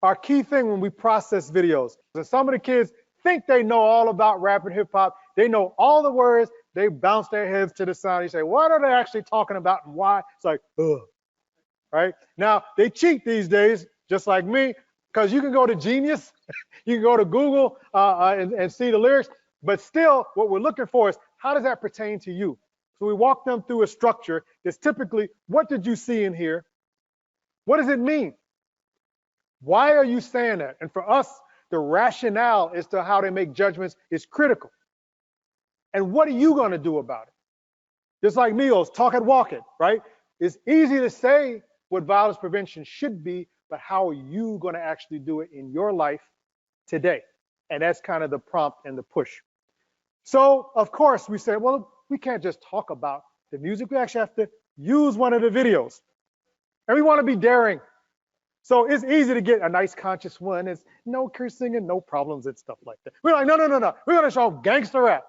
are a key thing when we process videos. And some of the kids think they know all about rap and hip hop. They know all the words. They bounce their heads to the side. You say, what are they actually talking about and why? It's like, ugh, right? Now, they cheat these days, just like me, because you can go to Genius, you can go to Google and see the lyrics, but still what we're looking for is how does that pertain to you? So we walk them through a structure that's typically, what did you see in here? What does it mean? Why are you saying that? And for us, the rationale as to how they make judgments is critical. And what are you going to do about it? Just like Neil's talk it, walk it, right? It's easy to say what violence prevention should be, but how are you going to actually do it in your life today? And that's kind of the prompt and the push. So, of course, we say, well, we can't just talk about the music. We actually have to use one of the videos. And we want to be daring. So it's easy to get a nice conscious one. It's no cursing and no problems and stuff like that. We're like, no. We're going to show gangster rap.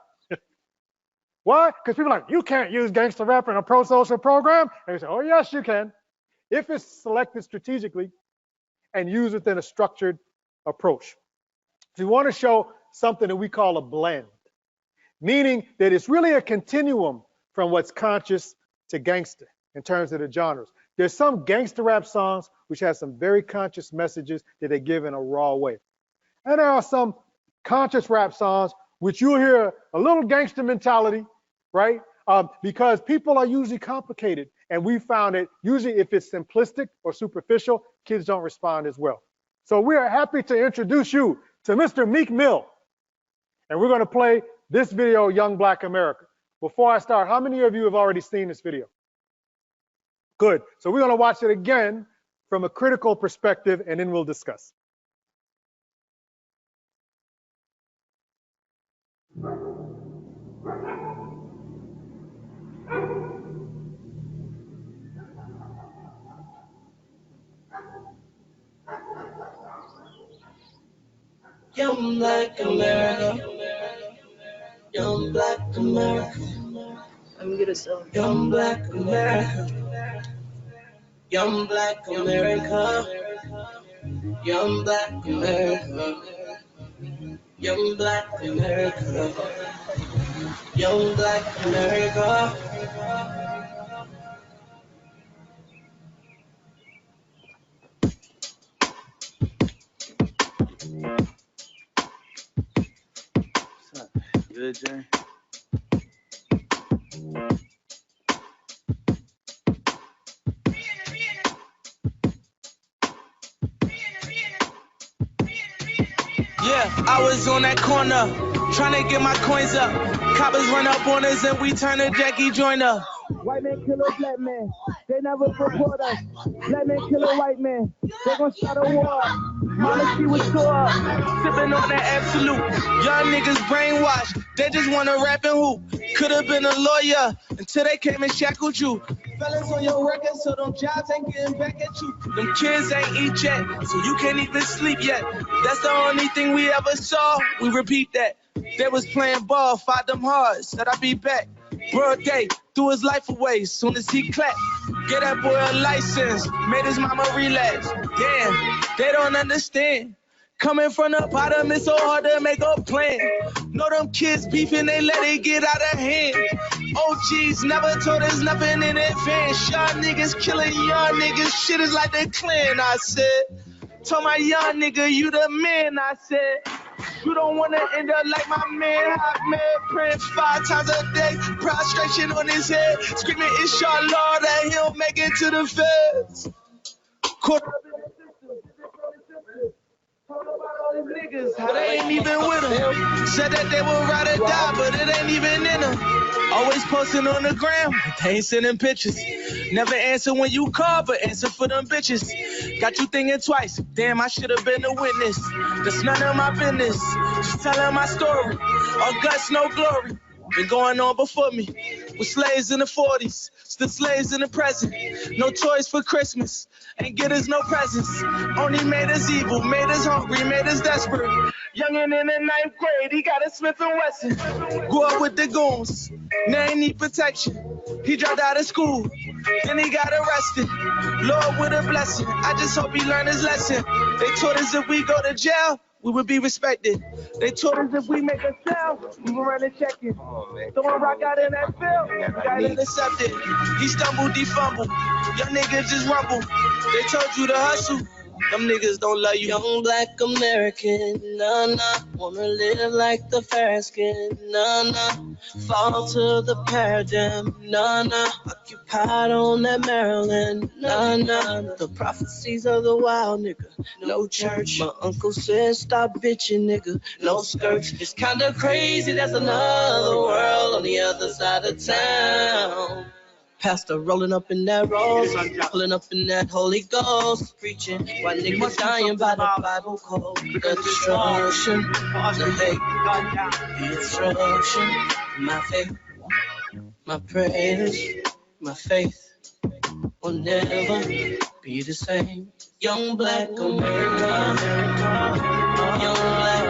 Why? Because people are like, you can't use gangster rap in a pro-social program. And we say, oh, yes, you can. If it's selected strategically and used within a structured approach. So we want to show something that we call a blend, meaning that it's really a continuum from what's conscious to gangster in terms of the genres. There's some gangster rap songs which have some very conscious messages that they give in a raw way. And there are some conscious rap songs which you'll hear a little gangster mentality, right? Because people are usually complicated. And we found that usually if it's simplistic or superficial, kids don't respond as well. So we are happy to introduce you to Mr. Meek Mill. And we're going to play this video, Young Black America. Before I start, how many of you have already seen this video? Good. So we're going to watch it again from a critical perspective, and then we'll discuss. Young Black America, Young Black America. Let me get a song. Young Black America, Young Black America, Young Black America, Young Black America, Young Black America. Good, Jay. Yeah, I was on that corner, trying to get my coins up. Coppers run up on us and we turn to Jackie Joyner. White man kill a black man, they never support us. Black man kill a white man, they gon' start a war. Honesty was tore up, Sipping on that absolute. Young niggas brainwashed, they just wanna rap and hoop. Could've been a lawyer until they came and shackled you. Fellas on your record, so them jobs ain't getting back at you. Them kids ain't eat yet, so you can't even sleep yet. That's the only thing we ever saw. We repeat that. They was playing ball, fought them hard, said I'd be back. Broad day, threw his life away, soon as he clapped. Get that boy a license, made his mama relapse. Damn, they don't understand. Coming from the bottom, it's so hard to make a plan. Know them kids beefing, they let it get out of hand. OGs never told us nothing in advance. Y'all niggas killing young niggas, shit is like the Klan, I said. Told my young nigga, you the man, I said. You don't wanna end up like my man, hot man, praying 5 times a day, prostration on his head, screaming, inshallah, that he'll make it to the feds. Caught up in the system, told about all these niggas, how they ain't even with him. Said that they would ride or die, but it ain't even in them. Always posting on the gram, they ain't sending pictures. Never answer when you call, but answer for them bitches. Got you thinking twice, damn, I should have been a witness. That's none of my business, just telling my story. All guts, no glory. Been going on before me, with slaves in the 40s, still slaves in the present. No toys for Christmas, ain't get us no presents. Only made us evil, made us hungry, made us desperate. Youngin' in the 9th grade, he got a Smith & Wesson. Grew up with the goons, now he need protection. He dropped out of school, then he got arrested. Lord with a blessing. I just hope he learned his lesson. They taught us if we go to jail, we would be respected. They taught us if we make a sale, we will run a check-in. Throwing rock out in that field, we got intercepted. He stumbled, he fumbled. Young niggas just rumble. They told you to hustle. Them niggas don't love you. Young black American, nah, nah. Wanna live like the fair skin, nah, nah. Fall to the paradigm, nah, nah. Occupied on that Maryland, nah, nah. The prophecies of the wild nigga, no church. My uncle said stop bitching, nigga, no skirts. It's kinda crazy, there's another world on the other side of town. Pastor rolling up in that rose, pulling up in that Holy Ghost, preaching while niggas dying by the Bible code. The destruction, the hate, the destruction, my faith, my prayers, my faith will never be the same. Young black America, young black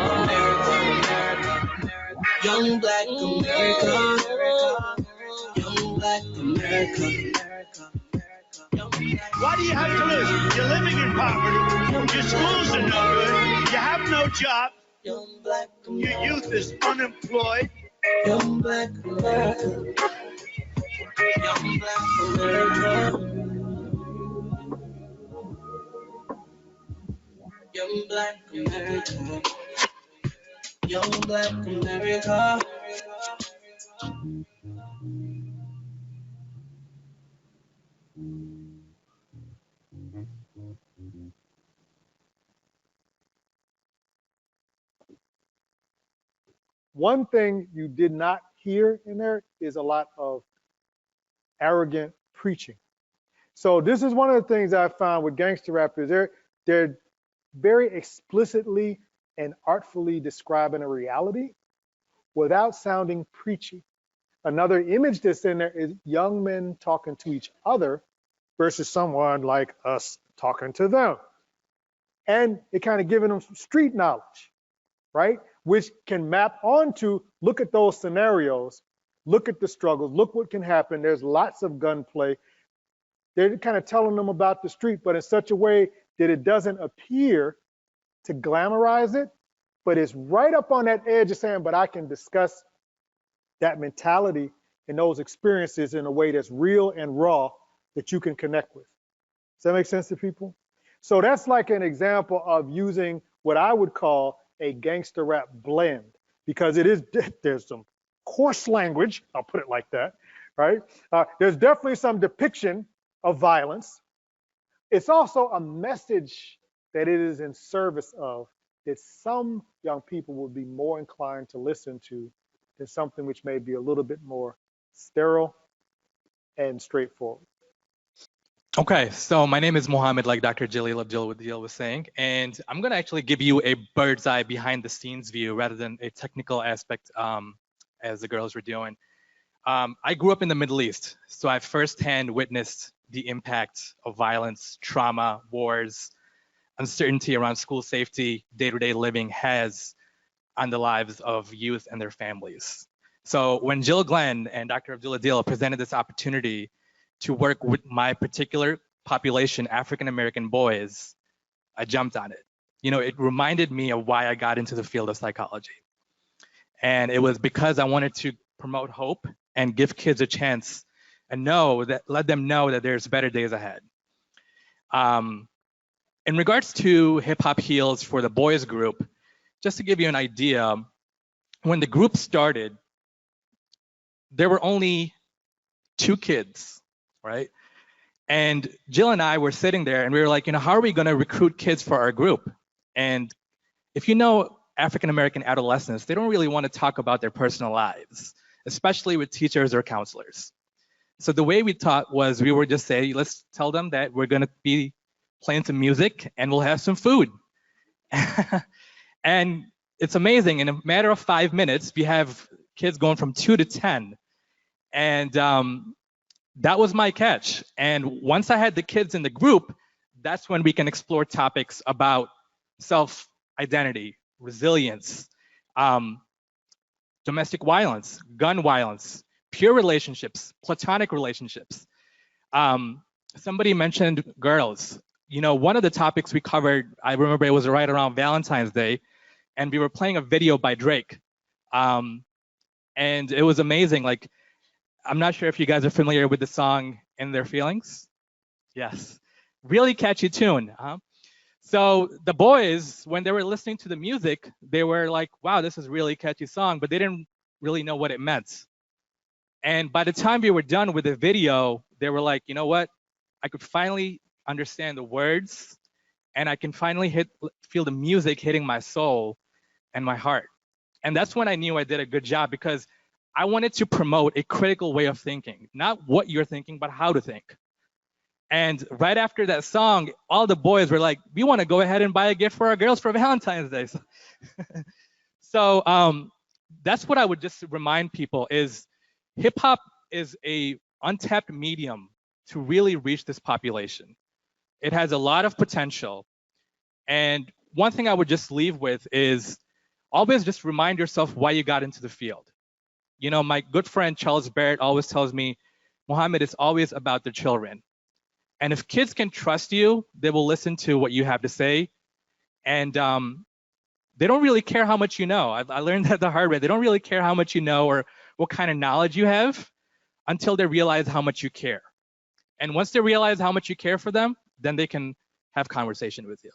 America, young black America. Black America. Why do you have to live? You're living in poverty. Your schools are no good. You have no job. Young black Your youth is unemployed. Young black America. Young black America. Young black America. Young black America. One thing you did not hear in there is a lot of arrogant preaching. So this is one of the things I found with gangster rappers. They're very explicitly and artfully describing a reality without sounding preachy. Another image that's in there is young men talking to each other versus someone like us talking to them. And it kind of giving them some street knowledge, right? Which can map onto, look at those scenarios, look at the struggles, look what can happen. There's lots of gunplay. They're kind of telling them about the street, but in such a way that it doesn't appear to glamorize it, but it's right up on that edge of saying, but I can discuss that mentality and those experiences in a way that's real and raw that you can connect with. Does that make sense to people? So that's like an example of using what I would call a gangster rap blend, because it is, there's some coarse language, I'll put it like that, right? There's definitely some depiction of violence. It's also a message that it is in service of that some young people would be more inclined to listen to than something which may be a little bit more sterile and straightforward. Okay, so my name is Mohammed, like Dr. Jalil Abdul was saying, and I'm going to actually give you a bird's eye behind the scenes view rather than a technical aspect as the girls were doing. I grew up in the Middle East, so I firsthand witnessed the impact of violence, trauma, wars, uncertainty around school safety, day-to-day living has on the lives of youth and their families. So when Jill Glenn and Dr. Abdul Adil presented this opportunity to work with my particular population, African-American boys, I jumped on it. You know, it reminded me of why I got into the field of psychology. And it was because I wanted to promote hope and give kids a chance and let them know that there's better days ahead. In regards to Hip Hop Heals for the boys group, just to give you an idea, when the group started, there were only 2 kids, right? And Jill and I were sitting there and we were like, you know, how are we going to recruit kids for our group? And if you know African-American adolescents, they don't really want to talk about their personal lives, especially with teachers or counselors. So the way we taught was we would just say, let's tell them that we're going to be playing some music and we'll have some food. And it's amazing. In a matter of 5 minutes, we have kids going from 2 to 10. And that was my catch. And once I had the kids in the group, that's when we can explore topics about self-identity, resilience, domestic violence, gun violence, pure relationships, platonic relationships, somebody mentioned girls. You know, one of the topics we covered, I remember it was right around Valentine's Day, and we were playing a video by Drake. And it was amazing. Like, I'm not sure if you guys are familiar with the song In Their Feelings. Yes. Really catchy tune. So the boys, when they were listening to the music, they were like, wow, this is a really catchy song, but they didn't really know what it meant. And by the time we were done with the video, they were like, you know what? I could finally understand the words, and I can finally feel the music hitting my soul and my heart. And that's when I knew I did a good job, because I wanted to promote a critical way of thinking, not what you're thinking, but how to think. And right after that song, all the boys were like, we want to go ahead and buy a gift for our girls for Valentine's Day. So that's what I would just remind people is hip hop is a untapped medium to really reach this population. It has a lot of potential. And one thing I would just leave with is always just remind yourself why you got into the field. You know, my good friend Charles Barrett always tells me, Muhammad, it's always about the children. And if kids can trust you, they will listen to what you have to say. And they don't really care how much you know. I learned that the hard way. They don't really care how much you know or what kind of knowledge you have until they realize how much you care. And once they realize how much you care for them, then they can have conversation with you.